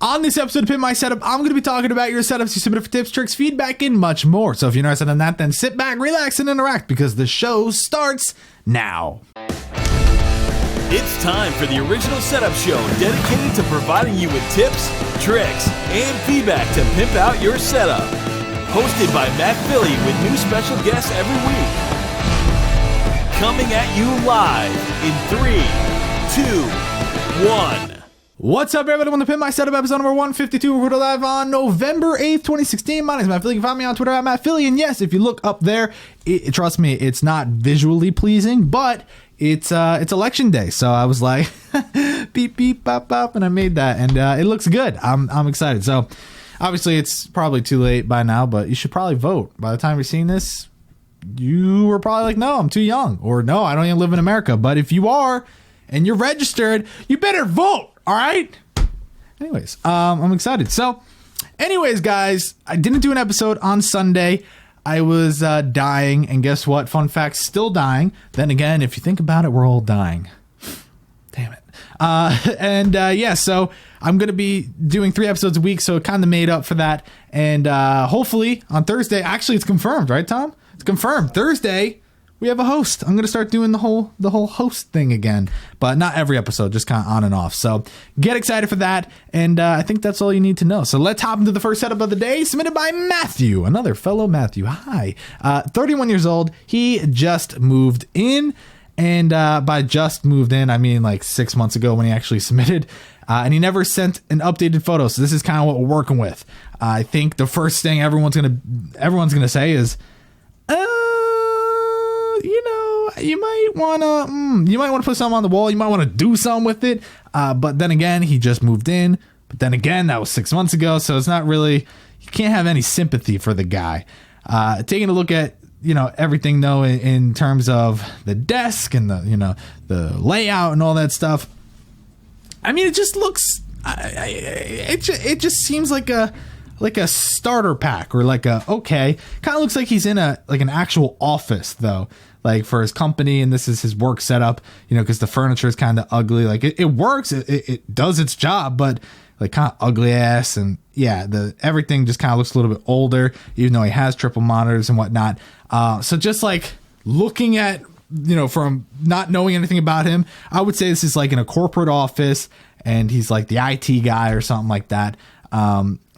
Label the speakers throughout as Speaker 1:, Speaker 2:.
Speaker 1: On this episode of Pimp My Setup, I'm going to be talking about your setups you submitted for tips, tricks, feedback, and much more. So if you're interested in that, then sit back, relax, and interact because the show starts now.
Speaker 2: It's time for the original setup show dedicated to providing you with tips, tricks, and feedback to pimp out your setup. Hosted by Matt Philly with new special guests every week. Coming at you live in 3, 2, 1.
Speaker 1: What's up, everybody? On the Pimp My Setup episode number 152. We're live on November 8th, 2016. My name is Matt Philly. You can find me on Twitter at Matt Philly. And yes, if you look up there, trust me, it's not visually pleasing, but it's election day. So I was like, beep, beep, bop, bop, and I made that. And it looks good. I'm excited. So obviously it's probably too late by now, but you should probably vote. By the time you're seeing this, you were probably like, no, I'm too young. Or no, I don't even live in America. But if you are and you're registered, you better vote. All right. Anyways, I'm excited. So anyways, guys, I didn't do an episode on Sunday. I was dying. And guess what? Fun fact, still dying. Then again, if you think about it, we're all dying. Damn it. Yeah, so I'm going to be doing 3 episodes a week. So it kind of made up for that. And hopefully on Thursday, actually, it's confirmed, right, Tom? It's confirmed. Thursday, we have a host. I'm going to start doing the whole host thing again, but not every episode, just kind of on and off. So get excited for that. And I think that's all you need to know. So let's hop into the first setup of the day, submitted by Matthew, another fellow Matthew. Hi. 31 years old. He just moved in. And by just moved in, I mean like 6 months ago when he actually submitted. And he never sent an updated photo. So this is kind of what we're working with. I think the first thing everyone's gonna say is, you might want to put something on the wall. You might want to do something with it. But then again, he just moved in. But then again, that was 6 months ago. So it's not really, you can't have any sympathy for the guy. Taking a look at, everything though, in terms of the desk and the layout and all that stuff. I mean, it just looks, it just seems like a starter pack or kind of looks like he's in an actual office though. Like for his company, and this is his work setup, because the furniture is kind of ugly. Like it works, it does its job, but like kind of ugly ass, and yeah, everything just kind of looks a little bit older, even though he has triple monitors and whatnot. So just like looking at, from not knowing anything about him, I would say this is like in a corporate office, and he's like the IT guy or something like that.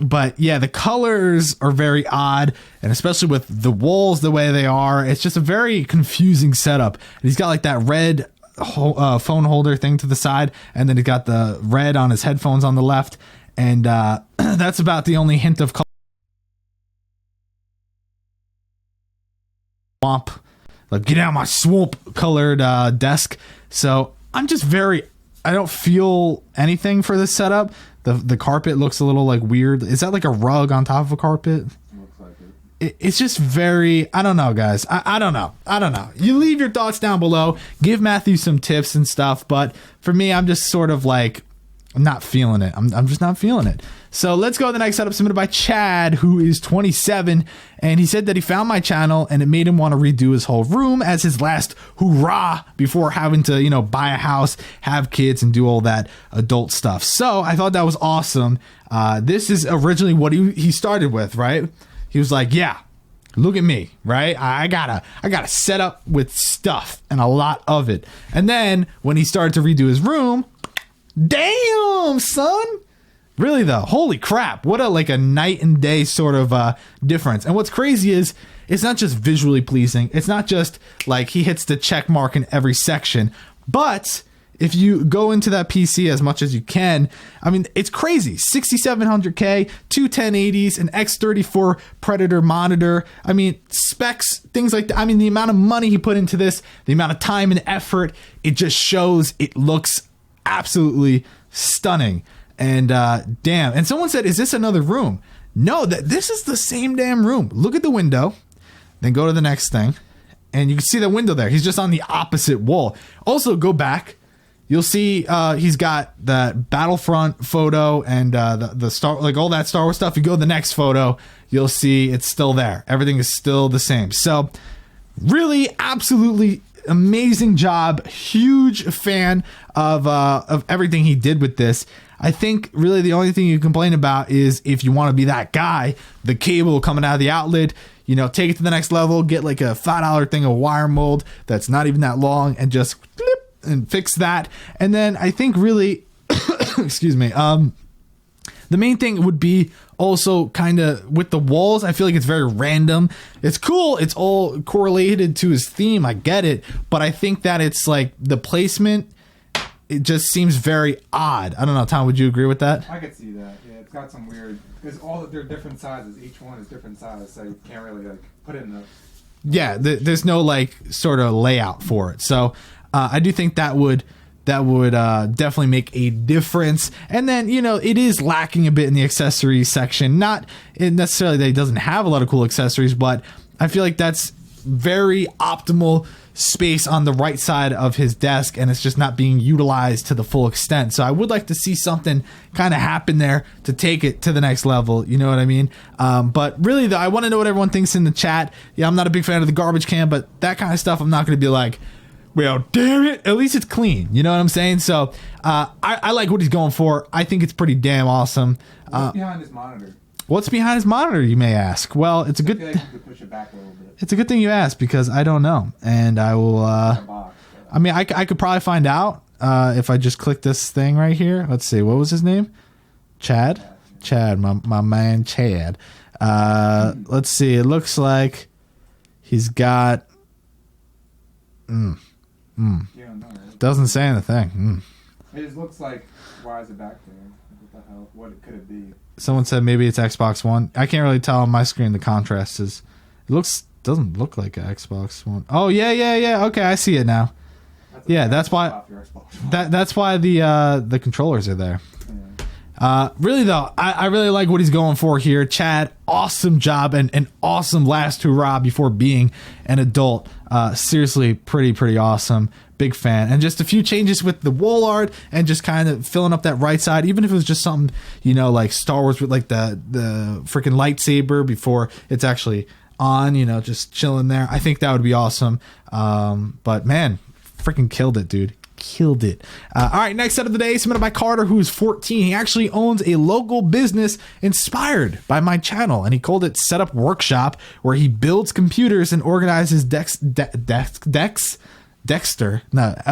Speaker 1: But yeah, the colors are very odd, and especially with the walls the way they are, it's just a very confusing setup. And he's got like that red phone holder thing to the side, and then he's got the red on his headphones on the left, and that's about the only hint of color. Swamp, like get out my swamp colored desk. So I'm just I don't feel anything for this setup. The carpet looks a little like weird. Is that like a rug on top of a carpet? Looks like it. It's just very, I don't know, guys. I don't know. You leave your thoughts down below. Give Matthew some tips and stuff. But for me, I'm just sort of like, I'm not feeling it. I'm just not feeling it. So let's go to the next setup, submitted by Chad, who is 27. And he said that he found my channel and it made him want to redo his whole room as his last hoorah before having to, buy a house, have kids, and do all that adult stuff. So I thought that was awesome. This is originally what he started with, right? He was like, yeah, look at me, right? I got a setup with stuff and a lot of it. And then when he started to redo his room, damn, son. Really though, holy crap, what a night and day sort of difference. And what's crazy is it's not just visually pleasing. It's not just like he hits the check mark in every section, but if you go into that PC as much as you can, I mean, it's crazy. 6700K, two 1080s, an X34 Predator monitor. I mean, specs, things like that. I mean, the amount of money he put into this, the amount of time and effort, it just shows it looks absolutely stunning. And damn. And someone said, is this another room? No, this is the same damn room. Look at the window, then go to the next thing, and you can see the window there. He's just on the opposite wall. Also, go back. You'll see he's got that Battlefront photo and the Star, like all that Star Wars stuff. You go to the next photo, you'll see it's still there. Everything is still the same. So really, absolutely amazing job. Huge fan of everything he did with this. I think really the only thing you complain about is if you want to be that guy, the cable coming out of the outlet, you know, take it to the next level, get like a $5 thing of wire mold that's not even that long and just flip and fix that. And then I think really, excuse me, the main thing would be also kind of with the walls. I feel like it's very random. It's cool. It's all correlated to his theme. I get it. But I think that it's like the placement, it just seems very odd. I don't know, Tom, would you agree with that?
Speaker 3: I could see that. Yeah, it's got some weird, because they're different sizes. Each one is different sizes, so you can't really like put it in the...
Speaker 1: Yeah, there's no like sort of layout for it. So I do think that would definitely make a difference. And then, you know, it is lacking a bit in the accessories section. Not necessarily that he doesn't have a lot of cool accessories, but I feel like that's very optimal space on the right side of his desk, and it's just not being utilized to the full extent. So I would like to see something kind of happen there to take it to the next level. You know what I mean? But really, though, I want to know what everyone thinks in the chat. Yeah, I'm not a big fan of the garbage can, but that kind of stuff, I'm not going to be like, well, damn it, at least it's clean. You know what I'm saying? So I like what he's going for. I think it's pretty damn awesome.
Speaker 3: What's behind his monitor?
Speaker 1: What's behind his monitor, you may ask? Well, it's a good...
Speaker 3: I feel like you could push it back a little bit.
Speaker 1: It's a good thing you asked, because I don't know. And I will... I mean, I could probably find out if I just click this thing right here. Let's see. What was his name? Chad? Chad, my man Chad. Let's see. It looks like he's got... Doesn't say anything.
Speaker 3: It just looks like, why is it back there? What the hell? What could it be?
Speaker 1: Someone said maybe it's Xbox One. I can't really tell on my screen. The contrast is... It doesn't look like an Xbox One. Oh, yeah. Okay, I see it now. That's why... That's why the controllers are there. Really, though, I really like what he's going for here. Chad, awesome job and an awesome last hurrah before being an adult. Seriously, pretty awesome. Big fan. And just a few changes with the wall art and just kind of filling up that right side. Even if it was just something, you know, like Star Wars with like the freaking lightsaber before it's actually on, you know, just chilling there. I think that would be awesome. But man, freaking killed it, dude. Killed it. All right, next set of the day, submitted by Carter, who's 14. He actually owns a local business inspired by my channel, and he called it Setup Workshop, where he builds computers and organizes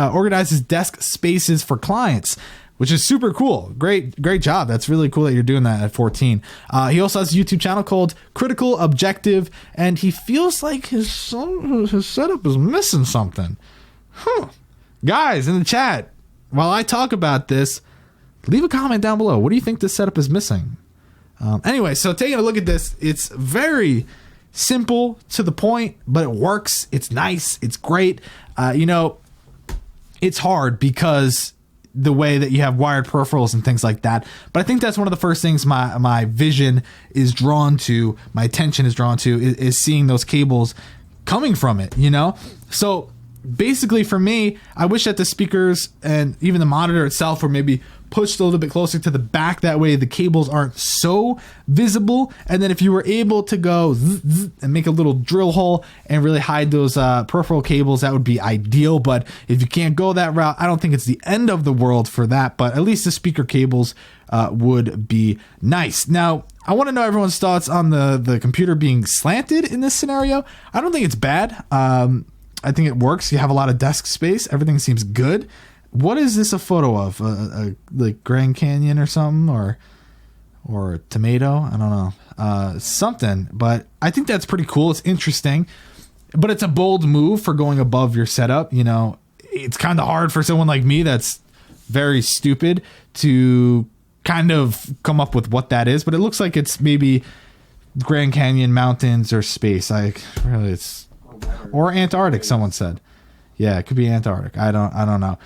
Speaker 1: organizes desk spaces for clients, which is super cool. Great job. That's really cool that you're doing that at 14. He also has a YouTube channel called Critical Objective, and he feels like his setup is missing something. Guys in the chat, while I talk about this, leave a comment down below. What do you think this setup is missing? Anyway, so taking a look at this, it's very simple to the point, but it works. It's nice. It's great. You know, it's hard because the way that you have wired peripherals and things like that. But I think that's one of the first things my vision is drawn to, my attention is drawn to, is seeing those cables coming from it, you know? So basically for me, I wish that the speakers and even the monitor itself were maybe pushed a little bit closer to the back. That way the cables aren't so visible. And then if you were able to go and make a little drill hole and really hide those peripheral cables, that would be ideal. But if you can't go that route, I don't think it's the end of the world for that. But at least the speaker cables would be nice. Now, I want to know everyone's thoughts on the computer being slanted in this scenario. I don't think it's bad. I think it works. You have a lot of desk space. Everything seems good. What is this a photo of? Like Grand Canyon or something, or a tomato? I don't know. Something. But I think that's pretty cool. It's interesting, but it's a bold move for going above your setup. You know, it's kind of hard for someone like me that's very stupid to kind of come up with what that is. But it looks like it's maybe Grand Canyon mountains or space. Or Antarctic, someone said. Yeah, it could be Antarctic. I don't know.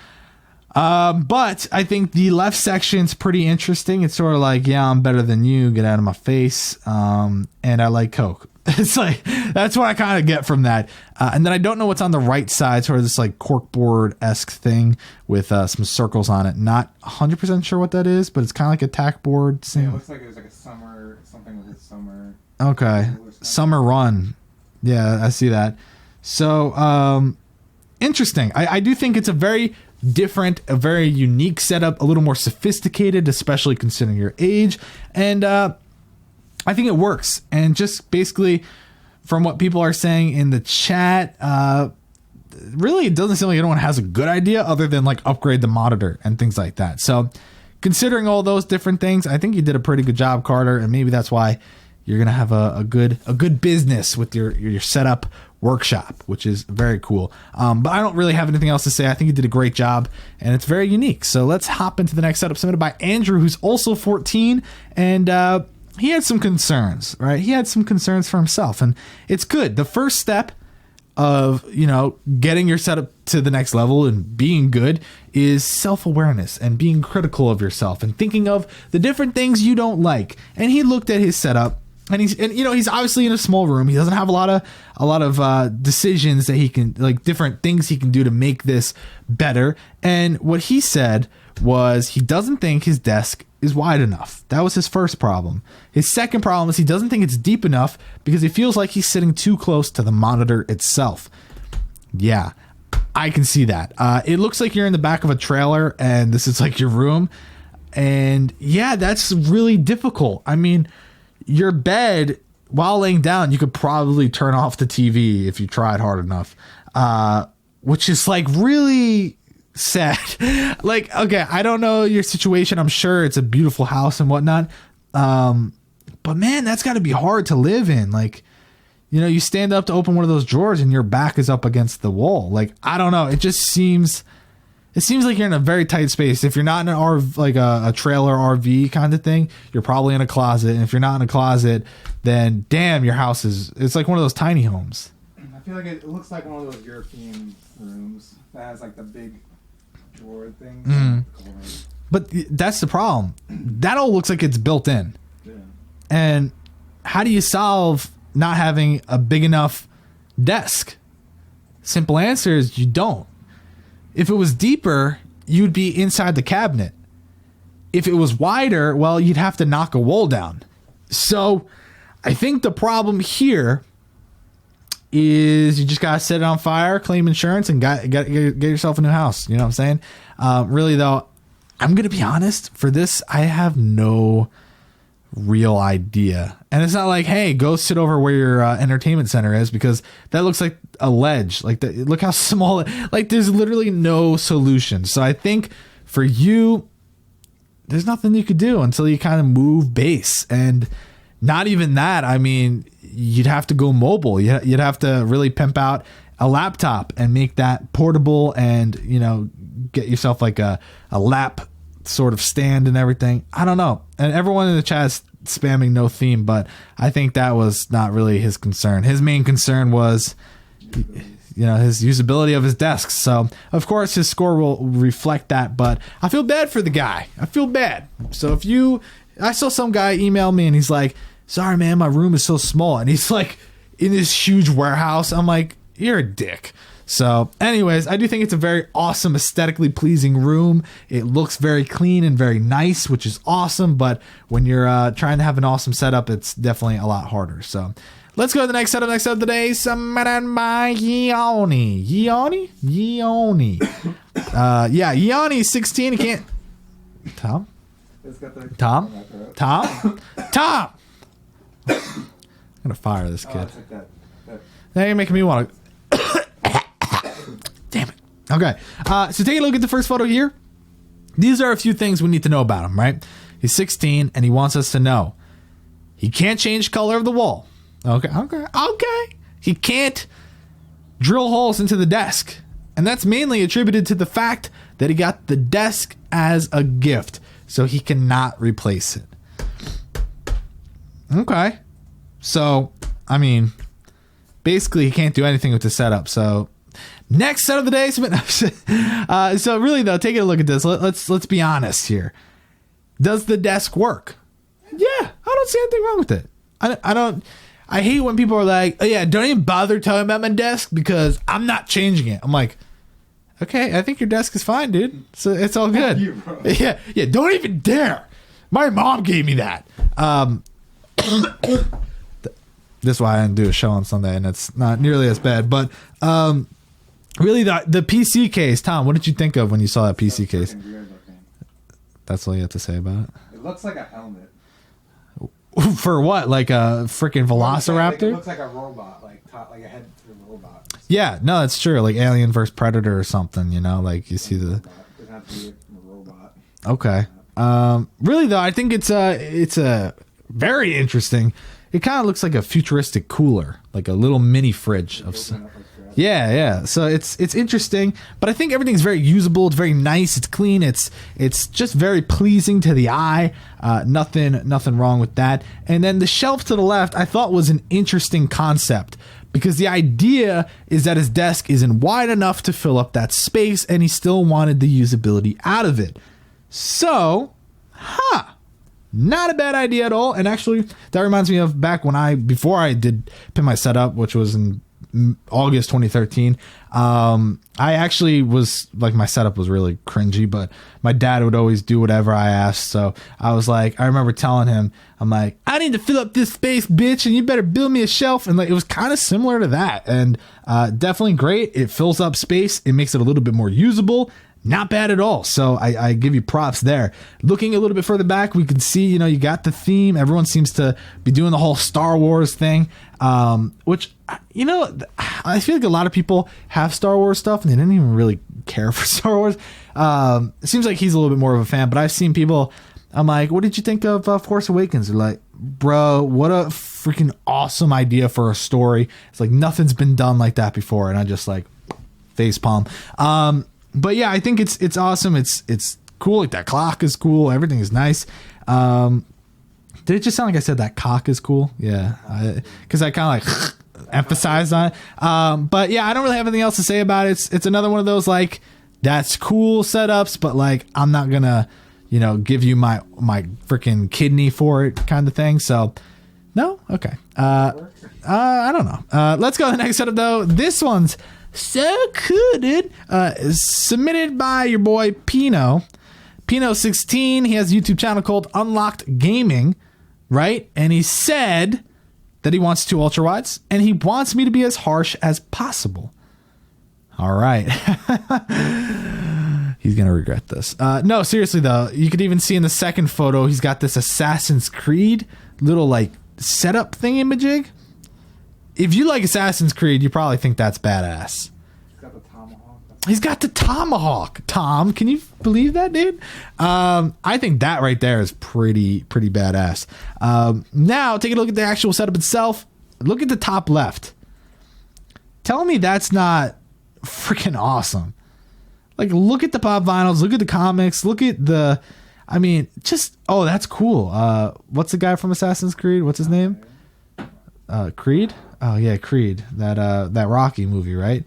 Speaker 1: But I think the left section's pretty interesting. It's sort of like, yeah, I'm better than you. Get out of my face. And I like Coke. It's like, that's what I kind of get from that. And then I don't know what's on the right side, sort of this like corkboard-esque thing with some circles on it. Not 100% sure what that is, but it's kind of like a tack board.
Speaker 3: Yeah, it looks like there's like a summer, something with a summer.
Speaker 1: Okay. Summer run. Yeah, I see that. So, interesting. I do think it's a very, different, a very unique setup, a little more sophisticated, especially considering your age. And I think it works. And just basically from what people are saying in the chat, really it doesn't seem like anyone has a good idea other than like upgrade the monitor and things like that. So considering all those different things, I think you did a pretty good job, Carter, and maybe that's why you're gonna have a good business with your setup workshop, which is very cool. But I don't really have anything else to say. I think you did a great job, and it's very unique. So let's hop into the next setup submitted by Andrew, who's also 14, and he had some concerns, right? He had some concerns for himself, and it's good. The first step of, you know, getting your setup to the next level and being good is self-awareness and being critical of yourself and thinking of the different things you don't like. And he looked at his setup, and he's obviously in a small room. He doesn't have a lot of decisions that he can, like, different things he can do to make this better. And what he said was he doesn't think his desk is wide enough. That was his first problem. His second problem is he doesn't think it's deep enough because he feels like he's sitting too close to the monitor itself. Yeah, I can see that. It looks like you're in the back of a trailer and this is like your room. And yeah, that's really difficult. I mean, your bed, while laying down, you could probably turn off the TV if you tried hard enough, which is like really sad. Like, okay, I don't know your situation. I'm sure it's a beautiful house and whatnot. But man, that's got to be hard to live in. Like, you know, you stand up to open one of those drawers and your back is up against the wall. Like, I don't know. It seems like you're in a very tight space. If you're not in an RV, like a trailer RV kind of thing, you're probably in a closet. And if you're not in a closet, then damn, your house it's like one of those tiny homes.
Speaker 3: I feel like it looks like one of those European rooms that has like the big drawer thing.
Speaker 1: Mm. But that's the problem. That all looks like it's built in. Yeah. And how do you solve not having a big enough desk? Simple answer is you don't. If it was deeper, you'd be inside the cabinet. If it was wider, well, you'd have to knock a wall down. So I think the problem here is you just got to set it on fire, claim insurance, and get yourself a new house. You know what I'm saying? Really, though, I'm going to be honest. For this, I have no real idea. And it's not like, hey, go sit over where your entertainment center is, because that looks like a ledge. Like, look how small like, there's literally no solution. So I think for you, there's nothing you could do until you kind of move base. And not even that. I mean, you'd have to go mobile. You'd have to really pimp out a laptop and make that portable, and, you know, get yourself like a lap sort of stand and everything. I don't know. And everyone in the chat is spamming no theme, but I think that was not really his concern. His main concern was, you know, his usability of his desks. So of course his score will reflect that, but I feel bad for the guy. I feel bad. So I saw some guy email me and he's like, sorry man, my room is so small. And he's like in this huge warehouse. I'm like, you're a dick. So anyways, I do think it's a very awesome, aesthetically pleasing room. It looks very clean and very nice, which is awesome. But when you're trying to have an awesome setup, it's definitely a lot harder. So let's go to the next setup. Next setup today, submitted by Yianni. Yianni. Yeah, Yianni 16. He can't. Tom? I'm gonna fire this kid. Now you're making me want to. Damn it. Okay. So take a look at the first photo here. These are a few things we need to know about him, right? He's 16 and he wants us to know he can't change color of the wall. Okay. He can't drill holes into the desk. And that's mainly attributed to the fact that he got the desk as a gift. So he cannot replace it. Okay. So, I mean, basically he can't do anything with the setup. So next set of the day. So really though, taking a look at this, let's be honest here. Does the desk work? Yeah, I don't see anything wrong with it. I hate when people are like, oh yeah, don't even bother telling about my desk because I'm not changing it. I'm like, okay, I think your desk is fine, dude. So it's all good. Yeah, don't even dare. My mom gave me that. This is why I didn't do a show on Sunday, and it's not nearly as bad. But Really, the PC case, Tom, what did you think of when you saw that PC case?
Speaker 3: Weird looking.
Speaker 1: That's all you have to say about
Speaker 3: It looks like a helmet.
Speaker 1: it? For what? Like a freaking Velociraptor?
Speaker 3: It looks like a robot, like a head to a robot.
Speaker 1: Yeah, no, that's true. Like Alien vs Predator or something, you know, like you see the.
Speaker 3: It doesn't have to be a robot.
Speaker 1: Okay. Really though, I think it's a very interesting. It kind of looks like a futuristic cooler, like a little mini fridge of. Yeah. So it's interesting, but I think everything's very usable. It's very nice. It's clean. It's just very pleasing to the eye. Nothing wrong with that. And then the shelf to the left, I thought was an interesting concept because the idea is that his desk isn't wide enough to fill up that space, and he still wanted the usability out of it. So, not a bad idea at all. And actually, that reminds me of back when before I did Pimp My Setup, which was in August 2013. I actually was like, my setup was really cringy, but my dad would always do whatever I asked. So I was like, I remember telling him, I'm like, I need to fill up this space, bitch, and you better build me a shelf. And like, it was kind of similar to that, and definitely great. It fills up space. It makes it a little bit more usable. Not bad at all. So I give you props there. Looking a little bit further back, we can see, you know, you got the theme. Everyone seems to be doing the whole Star Wars thing, which, you know, I feel like a lot of people have Star Wars stuff and they didn't even really care for Star Wars. It seems like he's a little bit more of a fan, but I've seen people, I'm like, what did you think of Force Awakens? They're like, bro, what a freaking awesome idea for a story. It's like nothing's been done like that before. And I just like face palm. But yeah, I think it's awesome. It's cool. Like that clock is cool. Everything is nice. Did it just sound like I said that cock is cool? Yeah, because I kind of like emphasized on it. But yeah, I don't really have anything else to say about it. It's another one of those like that's cool setups, but like I'm not gonna, you know, give you my freaking kidney for it kind of thing. So no, okay. I don't know. Let's go to the next setup though. This one's so cool, dude. Submitted by your boy Pino. Pino16. He has a YouTube channel called Unlocked Gaming, right? And he said that he wants 2 ultra wides and he wants me to be as harsh as possible. All right. He's gonna regret this. No, seriously though, you could even see in the second photo he's got this Assassin's Creed little like setup thingamajig. If you like Assassin's Creed, you probably think that's badass.
Speaker 3: He's got the tomahawk.
Speaker 1: He's got the tomahawk. Tom, can you believe that, dude? I think that right there is pretty badass. Now, take a look at the actual setup itself. Look at the top left. Tell me that's not freaking awesome. Like, look at the pop vinyls. Look at the comics. Look at the... I mean, just... Oh, that's cool. What's the guy from Assassin's Creed? What's his name? Creed? Oh yeah, Creed. That Rocky movie, right?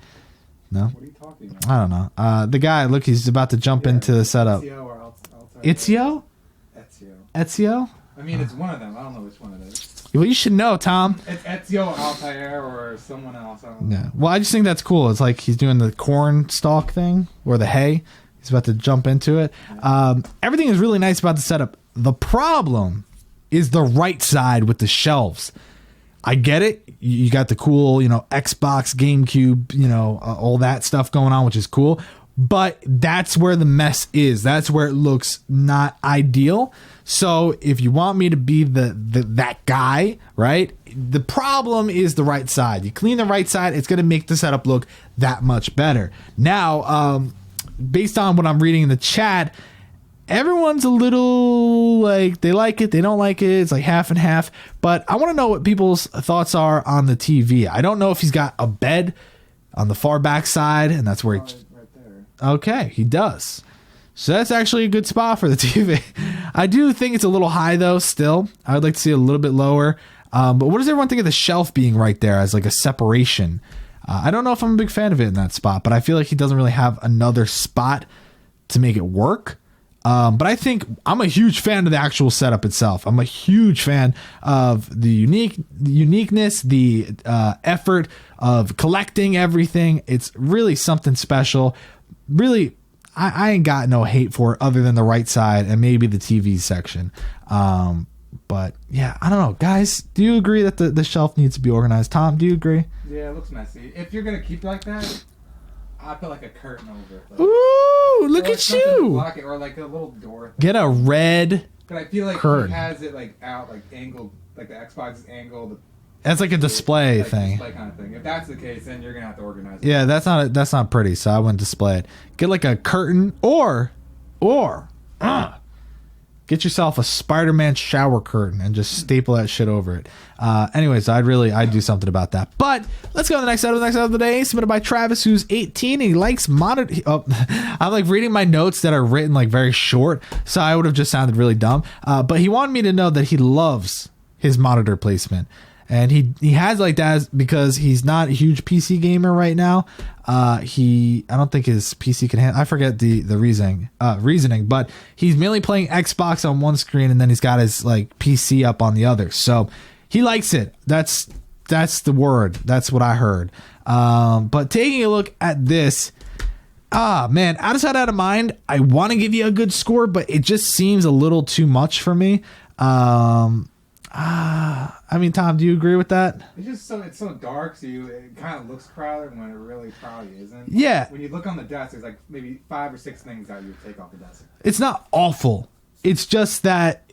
Speaker 1: No?
Speaker 3: What are you talking about?
Speaker 1: I don't know. The guy, look, he's about to jump into the setup. Ezio? Ezio?
Speaker 3: I mean, it's one of them. I don't know which one it is.
Speaker 1: Well, you should know, Tom.
Speaker 3: It's Ezio Altair or someone else. I don't know.
Speaker 1: Yeah. Well, I just think that's cool. It's like he's doing the corn stalk thing or the hay. He's about to jump into it. Everything is really nice about the setup. The problem is the right side with the shelves. I get it. You got the cool, you know, Xbox, GameCube, you know, all that stuff going on, which is cool. But that's where the mess is. That's where it looks not ideal. So if you want me to be that guy, right? The problem is the right side. You clean the right side, it's going to make the setup look that much better. Now, based on what I'm reading in the chat, everyone's a little like they like it, they don't like it. It's like half and half. But I want to know what people's thoughts are on the TV. I don't know if he's got a bed on the far back side, and that's where he...
Speaker 3: Right there.
Speaker 1: Okay, he does. So that's actually a good spot for the TV. I do think it's a little high though. Still, I would like to see it a little bit lower. But what does everyone think of the shelf being right there as like a separation? I don't know if I'm a big fan of it in that spot, but I feel like he doesn't really have another spot to make it work. But I think I'm a huge fan of the actual setup itself. I'm a huge fan of the uniqueness, the effort of collecting everything. It's really something special. Really, I ain't got no hate for it other than the right side and maybe the TV section. But yeah, I don't know. Guys, do you agree that the shelf needs to be organized? Tom, do you agree?
Speaker 3: Yeah, it looks messy. If you're going to keep it like that, I put like a curtain over it. Like,
Speaker 1: Ooh, look
Speaker 3: or
Speaker 1: at
Speaker 3: something to
Speaker 1: you.
Speaker 3: block it, or like a little door thing.
Speaker 1: Get a red.
Speaker 3: But I feel like
Speaker 1: curtain.
Speaker 3: he has it like out, like angled, like the Xbox is angled.
Speaker 1: That's like a display
Speaker 3: like
Speaker 1: thing.
Speaker 3: Display kind of thing. If that's the case, then you're gonna have to organize it.
Speaker 1: Yeah, that's not pretty. So I wouldn't display it. Get like a curtain, or get yourself a Spider-Man shower curtain and just staple that shit over it. Anyways, I'd do something about that. But let's go to the next episode. The next episode of the day, submitted by Travis, who's 18, and he likes monitor. Oh, I'm like reading my notes that are written like very short, so I would have just sounded really dumb. But he wanted me to know that he loves his monitor placement. And he has like that because he's not a huge PC gamer right now. I don't think his PC can handle. I forget the reasoning, but he's mainly playing Xbox on one screen, and then he's got his like PC up on the other. So he likes it. That's the word. That's what I heard. But taking a look at this, man, out of sight, out of mind. I want to give you a good score, but it just seems a little too much for me. I mean, Tom, do you agree with that?
Speaker 3: It's just it's so dark, so it kind of looks crowded when it really probably isn't.
Speaker 1: Yeah.
Speaker 3: When you look on the desk, there's like maybe 5 or 6 things that you would take off the desk.
Speaker 1: It's not awful. It's just that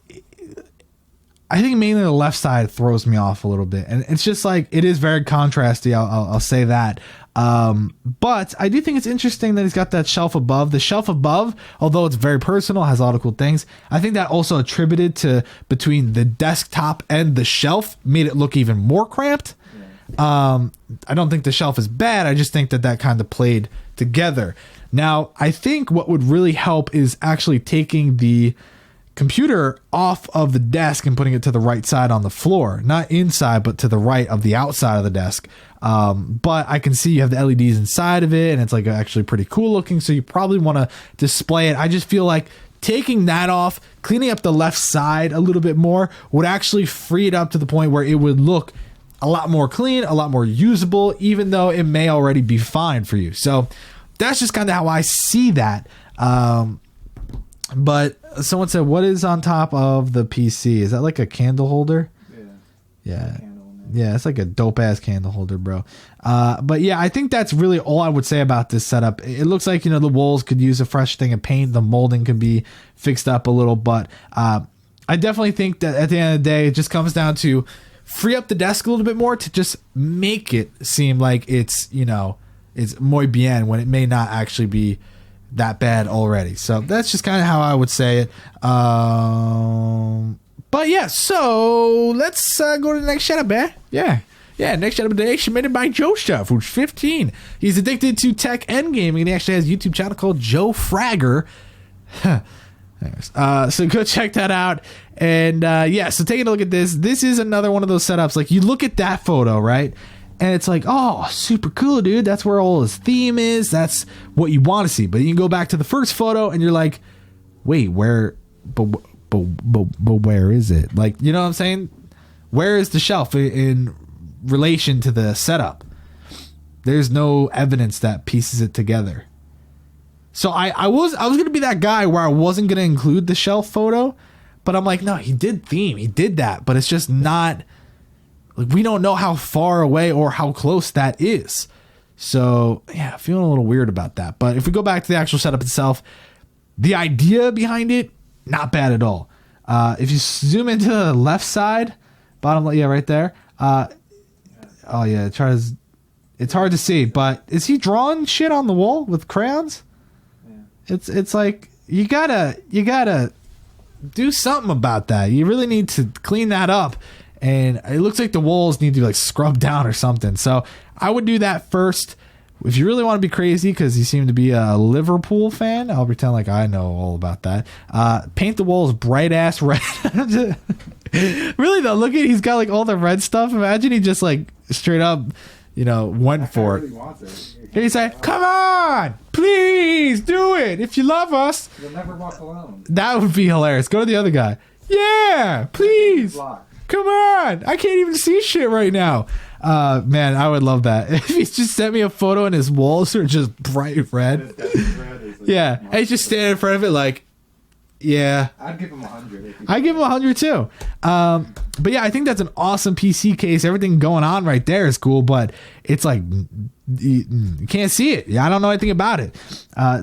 Speaker 1: I think mainly the left side throws me off a little bit, and it's just like it is very contrasty. I'll say that. But I do think it's interesting that he's got that shelf above. The shelf above, although it's very personal, has a lot of cool things. I think that also attributed to between the desktop and the shelf made it look even more cramped. Yeah. I don't think the shelf is bad. I just think that kind of played together. Now, I think what would really help is actually taking the computer off of the desk and putting it to the right side on the floor, not inside, but to the right of the outside of the desk. But I can see you have the LEDs inside of it, and it's like actually pretty cool looking. So you probably want to display it. I just feel like taking that off, cleaning up the left side a little bit more would actually free it up to the point where it would look a lot more clean, a lot more usable, even though it may already be fine for you. So that's just kind of how I see that. But someone said, what is on top of the PC? Is that like a candle holder? Yeah. Yeah, it's like a dope ass candle holder, bro. But yeah, I think that's really all I would say about this setup. It looks like, the walls could use a fresh thing of paint. The molding could be fixed up a little, but I definitely think that at the end of the day, it just comes down to free up the desk a little bit more to just make it seem like it's muy bien when it may not actually be that bad already. So that's just kind of how I would say it. But yeah, so let's go to the next shout-out, man. Yeah, next shout-out today submitted by Joe Stuff, who's 15. He's addicted to tech and gaming, and he actually has a YouTube channel called Joe Fragger. So go check that out. And so taking a look at this is another one of those setups. Like, you look at that photo, right? And it's like, oh, super cool, dude. That's where all his theme is. That's what you want to see. But you can go back to the first photo, and you're like, wait, where... But where is it? Like, you know what I'm saying? Where is the shelf in relation to the setup? There's no evidence that pieces it together. So I was going to be that guy where I wasn't going to include the shelf photo, but I'm like, no, he did theme. He did that, but it's just not, like, we don't know how far away or how close that is. So yeah, feeling a little weird about that. But if we go back to the actual setup itself, the idea behind it, not bad at all. If you zoom into the left side, bottom, right there. Oh yeah, it's hard to see, but is he drawing shit on the wall with crayons? Yeah. It's like you gotta do something about that. You really need to clean that up, and it looks like the walls need to be like scrubbed down or something. So I would do that first. If you really want to be crazy, because you seem to be a Liverpool fan, I'll pretend like I know all about that. Paint the walls bright ass red. Really though, look at, he's got like all the red stuff. Imagine he just like straight up, went for it. And he's like, come on, please do it. If you love us,
Speaker 3: you'll never walk alone.
Speaker 1: That would be hilarious. Go to the other guy. Yeah, please. Come on. I can't even see shit right now. Man, I would love that. If he just sent me a photo and his walls are just bright red. Yeah. And he's just standing in front of it like, Yeah.
Speaker 3: I'd give him 100.
Speaker 1: I give him 100 too. But yeah, I think that's an awesome PC case. Everything going on right there is cool, but it's like you can't see it. Yeah, I don't know anything about it.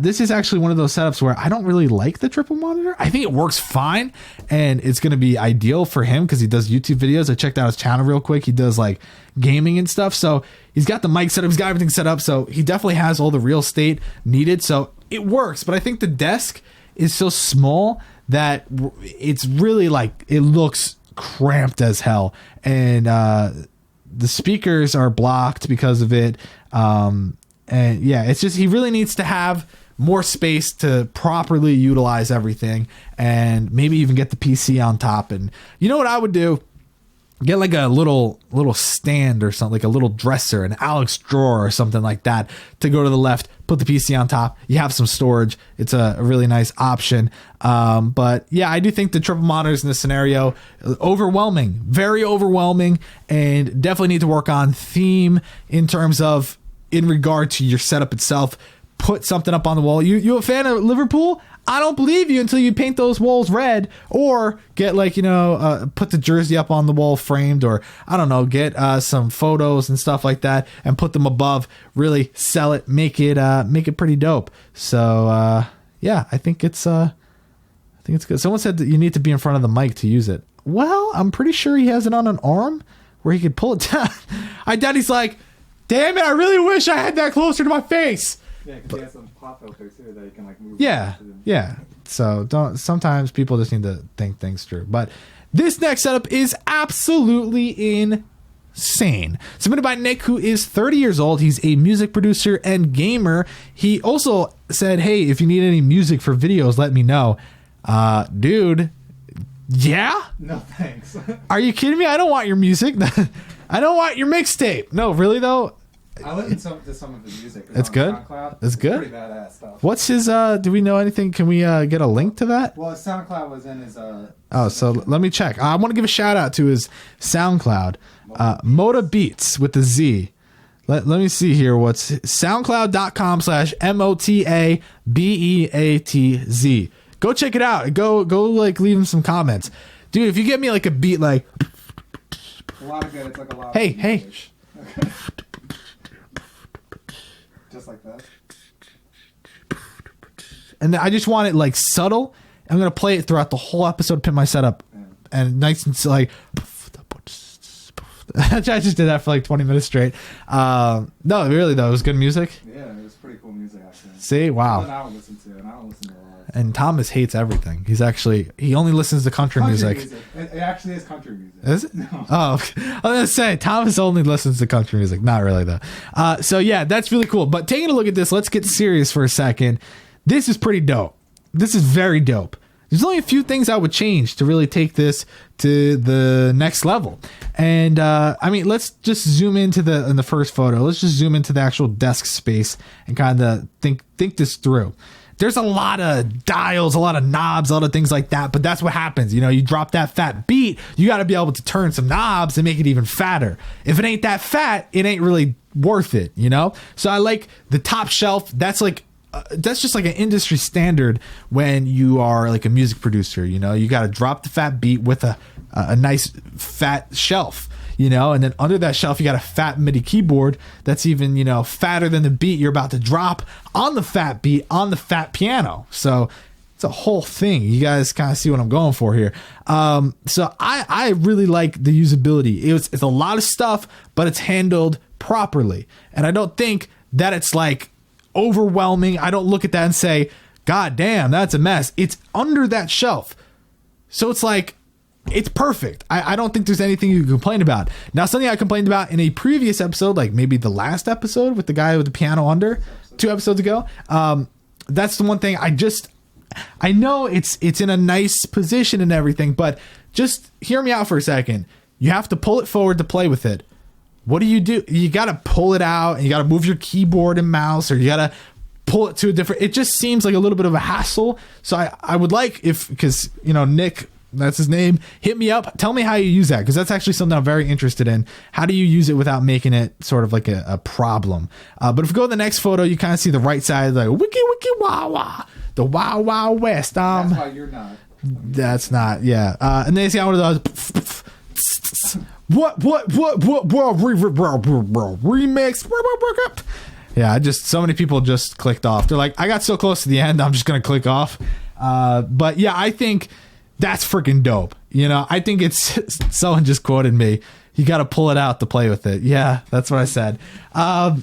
Speaker 1: This is actually one of those setups where I don't really like the triple monitor. I think it works fine, and it's going to be ideal for him because he does YouTube videos. I checked out his channel real quick. He does like gaming and stuff. So he's got the mic set up. He's got everything set up. So he definitely has all the real estate needed. So it works. But I think the desk is so small that it's really like, it looks cramped as hell. And the speakers are blocked because of it. And yeah, it's just, he really needs to have more space to properly utilize everything, and maybe even get the PC on top. And you know what I would do? Get like a little stand or something, like a little dresser, an Alex drawer or something like that to go to the left, put the PC on top. You have some storage. It's a really nice option. But yeah, I do think the triple monitors in this scenario, overwhelming, very overwhelming, and definitely need to work on theme in terms of, in regard to your setup itself. Put something up on the wall. You a fan of Liverpool? I don't believe you until you paint those walls red, or get like, put the jersey up on the wall framed, or I don't know, get some photos and stuff like that and put them above, really sell it, make it pretty dope. So yeah, I think it's good. Someone said that you need to be in front of the mic to use it. Well, I'm pretty sure he has it on an arm where he could pull it down. I doubt he's like, damn it, I really wish I had that closer to my face.
Speaker 3: Yeah, because he has some pop filter too that you can like move.
Speaker 1: Yeah. So sometimes people just need to think things through. But this next setup is absolutely insane. Submitted by Nick, who is 30 years old. He's a music producer and gamer. He also said, hey, if you need any music for videos, let me know. Dude, yeah?
Speaker 3: No thanks.
Speaker 1: Are you kidding me? I don't want your music. I don't want your mixtape. No, really though?
Speaker 3: I listened to some of his music.
Speaker 1: It's good?
Speaker 3: SoundCloud.
Speaker 1: It's good?
Speaker 3: Pretty badass stuff.
Speaker 1: What's his, do we know anything? Can we get a link to that?
Speaker 3: Well, his SoundCloud was in his...
Speaker 1: so let me check. I want to give a shout out to his SoundCloud. Moda Beats with the Z. Let me see here. What's soundcloud.com/MOTABEATZ. Go check it out. Go like leave him some comments. Dude, if you get me like a beat like...
Speaker 3: A lot of good. It's like a lot
Speaker 1: hey,
Speaker 3: of...
Speaker 1: Hey.
Speaker 3: Okay. Just like that.
Speaker 1: And I just want it like subtle. I'm going to play it throughout the whole episode of Pimp My Setup. Yeah. And nice and like... I just did that for like 20 minutes straight. No, really though, it was good music.
Speaker 3: Yeah, it was pretty cool music actually.
Speaker 1: See, wow.
Speaker 3: I don't listen to it. I don't listen to a lot.
Speaker 1: And Thomas hates everything. He only listens to country music.
Speaker 3: It actually is country music.
Speaker 1: Is it?
Speaker 3: No.
Speaker 1: Oh, I was gonna say Thomas only listens to country music. Not really though. So yeah, that's really cool. But taking a look at this, let's get serious for a second. This is pretty dope. This is very dope. There's only a few things I would change to really take this to the next level. And I mean, let's just zoom into in the first photo. Let's just zoom into the actual desk space and kind of think this through. There's a lot of dials, a lot of knobs, a lot of things like that. But that's what happens. You drop that fat beat, you got to be able to turn some knobs and make it even fatter. If it ain't that fat, it ain't really worth it, So I like the top shelf. That's just like an industry standard when you are like a music producer. You got to drop the fat beat with a nice fat shelf. And then under that shelf, you got a fat MIDI keyboard that's even, fatter than the beat you're about to drop on the fat beat on the fat piano. So it's a whole thing. You guys kind of see what I'm going for here. So I really like the usability. It's a lot of stuff, but it's handled properly. And I don't think that it's like overwhelming. I don't look at that and say, God damn, that's a mess. It's under that shelf. So it's like, it's perfect. I don't think there's anything you can complain about. Now, something I complained about in a previous episode, like maybe the last episode with the guy with the piano under 2 episodes ago. That's the one thing I know it's in a nice position and everything, but just hear me out for a second. You have to pull it forward to play with it. What do? You got to pull it out and you got to move your keyboard and mouse, or you got to pull it to a different, it just seems like a little bit of a hassle. So I would like because Nick That's his name. Hit me up. Tell me how you use that, because that's actually something I'm very interested in. How do you use it without making it sort of like a problem? But if we go to the next photo, you kind of see the right side, like wiki wiki wah wah, the Wild Wild West.
Speaker 3: That's why you're not.
Speaker 1: That's not. Yeah. And then you see one of those. What remix? Yeah, so many people just clicked off. They're like, I got so close to the end, I'm just gonna click off. But yeah, I think that's freaking dope. You know, I think it's someone just quoted me. You got to pull it out to play with it. Yeah, that's what I said. I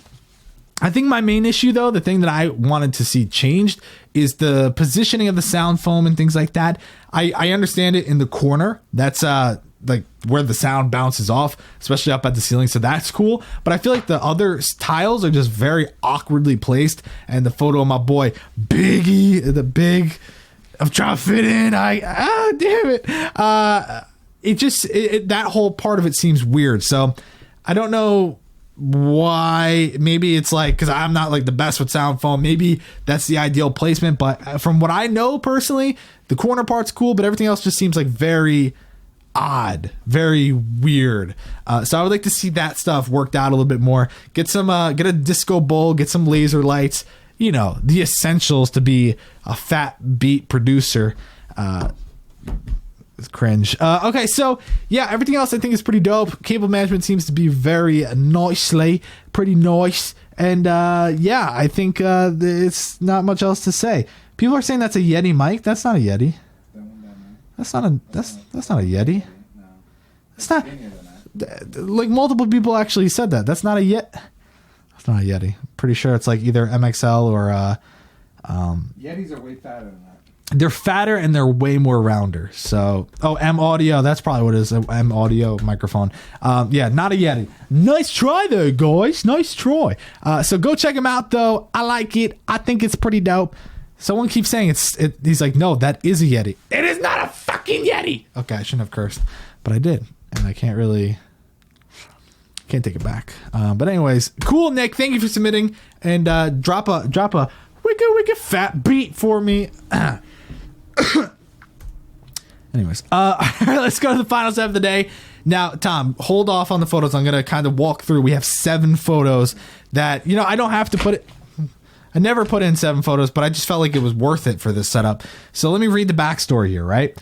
Speaker 1: think my main issue, though, the thing that I wanted to see changed is the positioning of the sound foam and things like that. I understand it in the corner. That's like where the sound bounces off, especially up at the ceiling. So that's cool. But I feel like the other tiles are just very awkwardly placed. And the photo of my boy Biggie, I'm trying to fit in. Damn it. That whole part of it seems weird. So I don't know why. Maybe it's like, because I'm not like the best with sound foam. Maybe that's the ideal placement. But from what I know personally, the corner part's cool, but everything else just seems like very odd, very weird. So I would like to see that stuff worked out a little bit more. Get a disco bowl, get some laser lights. You know, the essentials to be a fat beat producer. It's cringe. Okay, so yeah, everything else I think is pretty dope. Cable management seems to be very pretty nice. And yeah, I think it's not much else to say. People are saying that's a Yeti mic. That's not a Yeti. That's not a Yeti. It's not. Like multiple people actually said that. That's not a Yeti. It's not a Yeti. Pretty sure it's like either MXL or
Speaker 3: Yetis are way fatter than that.
Speaker 1: They're fatter and they're way more rounder. So M Audio, that's probably what it is. M Audio microphone. Yeah, not a Yeti. Nice try there, guys. Nice try. So go check them out though. I like it. I think it's pretty dope. Someone keeps saying he's like, no, that is a Yeti. It is not a fucking Yeti. Okay, I shouldn't have cursed, but I did, and I can't take it back. But anyways, cool, Nick. Thank you for submitting, and drop a wicked fat beat for me. Anyways, let's go to the final step of the day. Now, Tom, hold off on the photos. I'm gonna kind of walk through. We have 7 photos that I don't have to put it. I never put in 7 photos, but I just felt like it was worth it for this setup. So let me read the backstory here, right?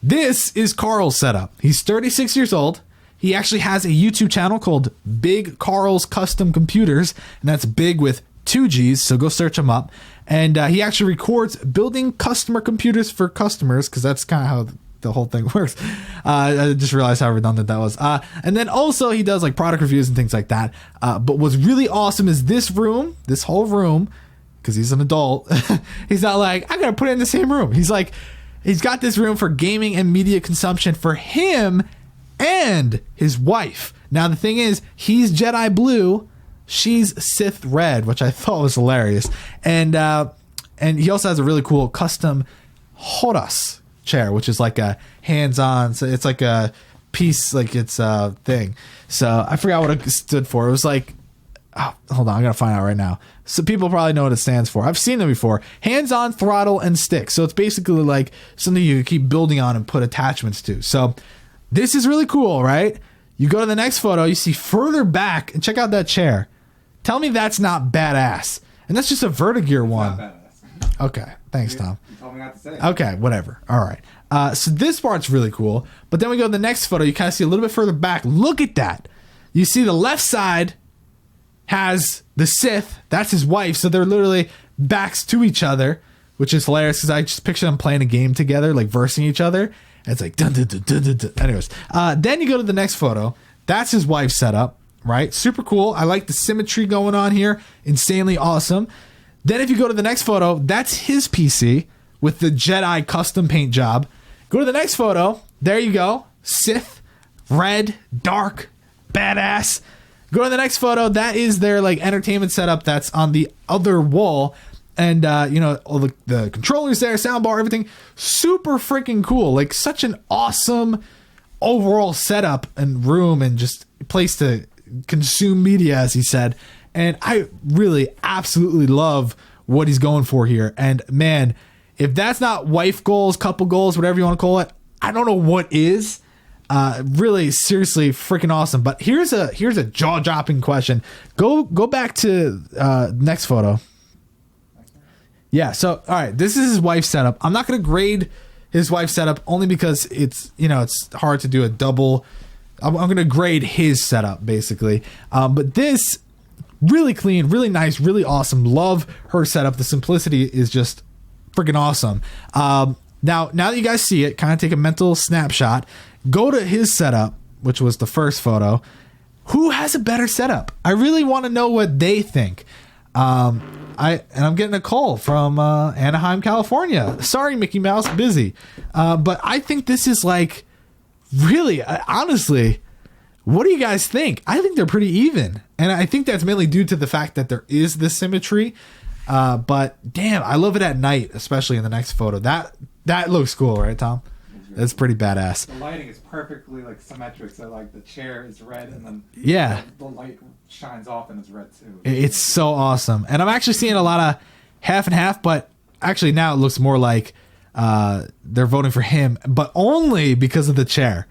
Speaker 1: This is Carl's setup. He's 36 years old. He actually has a YouTube channel called Big Carl's Custom Computers, and that's big with 2 G's, so go search him up. And he actually records building customer computers for customers, because that's kind of how the whole thing works. I just realized how redundant that was. And then also he does like product reviews and things like that. But what's really awesome is this whole room, because he's an adult, he's not like, I gotta put it in the same room. He's like, he's got this room for gaming and media consumption for him and his wife. Now the thing is, he's Jedi Blue, she's Sith Red, which I thought was hilarious. And he also has a really cool custom Horus chair, which is like a hands-on, so it's like a piece, like it's a thing. So I forgot what it stood for. It was like, hold on, I'm gonna find out right now. So people probably know what it stands for. I've seen them before. Hands-on, throttle, and stick. So it's basically like something you keep building on and put attachments to. So this is really cool, right? You go to the next photo, you see further back, and check out that chair. Tell me that's not badass. And that's just a Vertigear one.
Speaker 3: Not badass.
Speaker 1: Okay, thanks, Tom.
Speaker 3: You told me not to say it.
Speaker 1: Okay, whatever. All right. So this part's really cool. But then we go to the next photo, you kind of see a little bit further back. Look at that. You see the left side has the Sith. That's his wife. So they're literally backs to each other, which is hilarious because I just picture them playing a game together, like versing each other. And it's like dun dun dun dun dun dun. Anyways, then you go to the next photo. That's his wife's setup, right? Super cool. I like the symmetry going on here. Insanely awesome. Then if you go to the next photo, that's his PC with the Jedi custom paint job. Go to the next photo. There you go. Sith, red, dark, badass. Go to the next photo. That is their like entertainment setup that's on the other wall. And, all the controllers there, soundbar, everything. Super freaking cool. Like such an awesome overall setup and room and just place to consume media, as he said. And I really absolutely love what he's going for here. And man, if that's not wife goals, couple goals, whatever you want to call it, I don't know what is. Really, seriously, freaking awesome. But here's a jaw-dropping question. Go back to next photo. Yeah. So all right, this is his wife's setup. I'm not gonna grade his wife's setup only because it's hard to do a double. I'm gonna grade his setup basically. But this really clean, really nice, really awesome. Love her setup. The simplicity is just freaking awesome. Now that you guys see it, kind of take a mental snapshot. Go to his setup, which was the first photo. Who has a better setup? I really want to know what they think. I'm getting a call from Anaheim, California. Sorry, Mickey Mouse, busy. But I think this is like really, honestly, what do you guys think? I think they're pretty even, and I think that's mainly due to the fact that there is this symmetry. But damn, I love it at night, especially in the next photo. That looks cool, right, Tom? That's pretty badass.
Speaker 3: The lighting is perfectly like symmetric, so like the chair is red and then the light shines off and it's red too.
Speaker 1: It's so awesome. And I'm actually seeing a lot of half and half, but actually now it looks more like they're voting for him, but only because of the chair.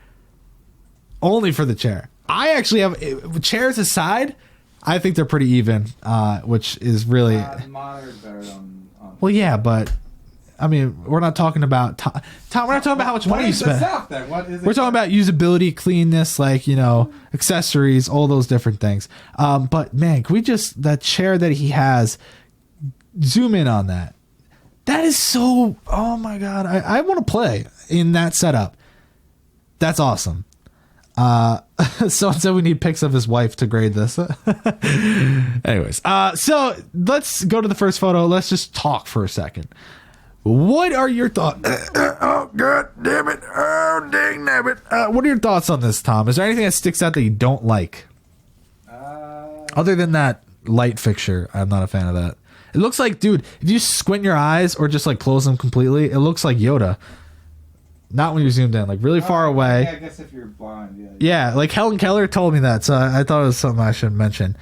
Speaker 1: Only for the chair. I actually have, chairs aside, I think they're pretty even, which is really...
Speaker 3: The monitor's better on
Speaker 1: well, yeah, but... I mean, we're not talking about Tom. We're not talking about how much money you spend. We're talking about usability, cleanness, like, accessories, all those different things. But man, can we just, that chair that he has, zoom in on that? That is so, oh my God. I want to play in that setup. That's awesome. Someone said we need pics of his wife to grade this. Anyways, so let's go to the first photo. Let's just talk for a second. What are your thoughts? Oh, God damn it. Oh, dang damn it. What are your thoughts on this, Tom? Is there anything that sticks out that you don't like? Other than that light fixture, I'm not a fan of that. It looks like, dude, if you squint your eyes or just like close them completely, it looks like Yoda. Not when you're zoomed in, like really far away.
Speaker 3: Yeah, I guess if you're blind, yeah.
Speaker 1: Yeah, like Helen Keller told me that, so I thought it was something I should mention.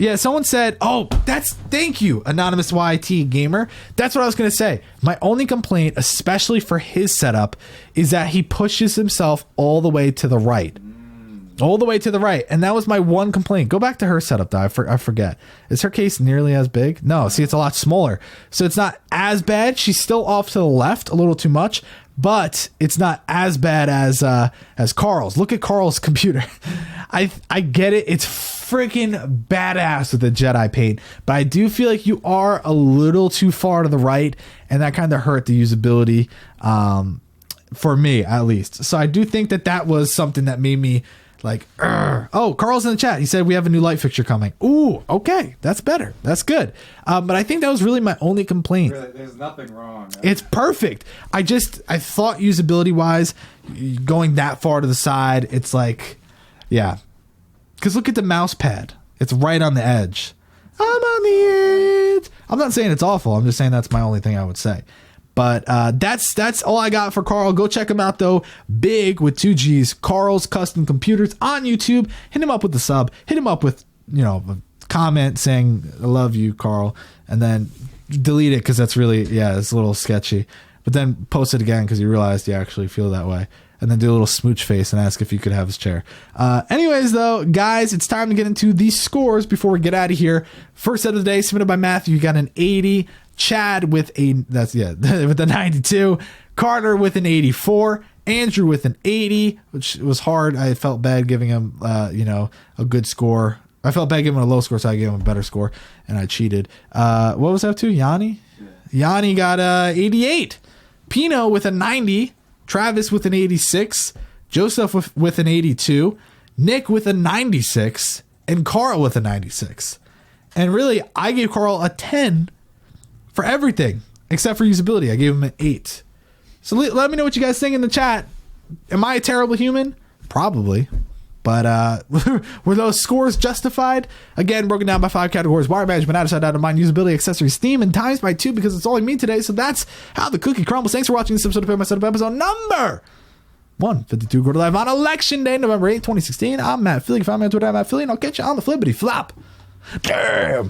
Speaker 1: Yeah, someone said, thank you, Anonymous YT Gamer. That's what I was going to say. My only complaint, especially for his setup, is that he pushes himself all the way to the right. All the way to the right. And that was my one complaint. Go back to her setup, though. I forget. Is her case nearly as big? No, see, it's a lot smaller. So it's not as bad. She's still off to the left a little too much, but it's not as bad as Carl's. Look at Carl's computer. I get it. It's freaking badass with the Jedi paint, but I do feel like you are a little too far to the right, and that kind of hurt the usability for me, at least. So I do think that was something that made me like, oh, Carl's in the chat. He said we have a new light fixture coming. Ooh, okay, that's better. That's good. But I think that was really my only complaint.
Speaker 3: Really, there's nothing wrong.
Speaker 1: It's perfect. I thought usability wise, going that far to the side, it's like, yeah. Because look at the mouse pad. It's right on the edge. I'm on the edge. I'm not saying it's awful. I'm just saying that's my only thing I would say. But that's all I got for Carl. Go check him out, though. Big with 2 G's. Carl's Custom Computers on YouTube. Hit him up with the sub. Hit him up with, a comment saying, I love you, Carl. And then delete it because that's really, it's a little sketchy. But then post it again because you realized you actually feel that way. And then do a little smooch face and ask if you could have his chair. Anyways, though, guys, it's time to get into these scores before we get out of here. First set of the day, submitted by Matthew. You got an 80. Chad with with a 92. Carter with an 84. Andrew with an 80, which was hard. I felt bad giving him, a good score. I felt bad giving him a low score, so I gave him a better score, and I cheated. What was that to? Yianni? Yeah. Yianni got 88. Pino with a 90. Travis with an 86, Joseph with an 82, Nick with a 96, and Carl with a 96. And really, I gave Carl a 10 for everything except for usability. I gave him an 8. So let me know what you guys think in the chat. Am I a terrible human? Probably. But were those scores justified? Again, broken down by 5 categories: wire management, out of mind, usability, accessories, theme, and times by 2 because it's all I mean today. So that's how the cookie crumbles. Thanks for watching this episode of Pimp My Setup, episode number 152. Go to live on Election Day, November 8th, 2016. I'm Matt Philly. You can find me on Twitter at Matt Philly, and I'll catch you on the flippity flop. Damn.